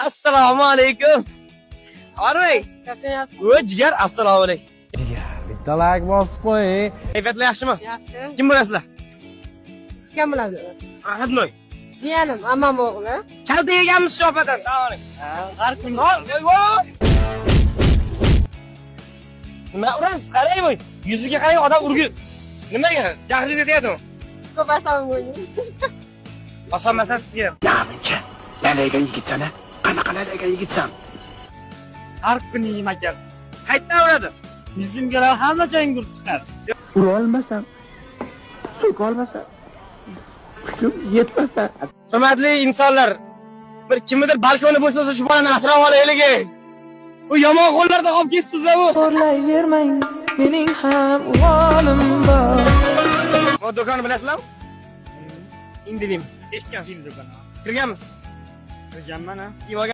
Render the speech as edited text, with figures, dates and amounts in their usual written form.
Assalomu alaykum. Orey. Yaxshiyapsiz? Voy jigar, assalomu alaykum. Bitta like bosib qo'ying. Kayfiyatlar yaxshimi? Yaxshi. Kim bo'lasizlar? Kim biladi? Ahadnoy. Jiyanim, ammam o'g'li. Kalta yeganmiz shopadan. Tavoring. Har kun. Nima urasiz? Qarang voy. Yuziga qarang, odam urgi. Nimaga? Jahlingiz tegadimi? Ko'p asam o'yning. Oson masala sizga. Namuncha, lalaga yigitsana. Qanaqa lalaga yigitsan? Har kuni yemakar. Qayerdan uradi? Yuzimga hamma joying urib chiqadi. Ura olmasam, so'ka olmasam, kuchim yetmasa. Hurmatli insonlar, bir kimnidir balkoni bo'sh bo'lsa shu bolani asrab olaylik. U yomon qo'llarda qolib ketibsiz bu. Xo'rlayvermang, mening ham uvolim bor. Bu do'konni bilasizlarmi? Indilim. Eshitgansiz do'konni. Kirganmiz. Kirganman-a.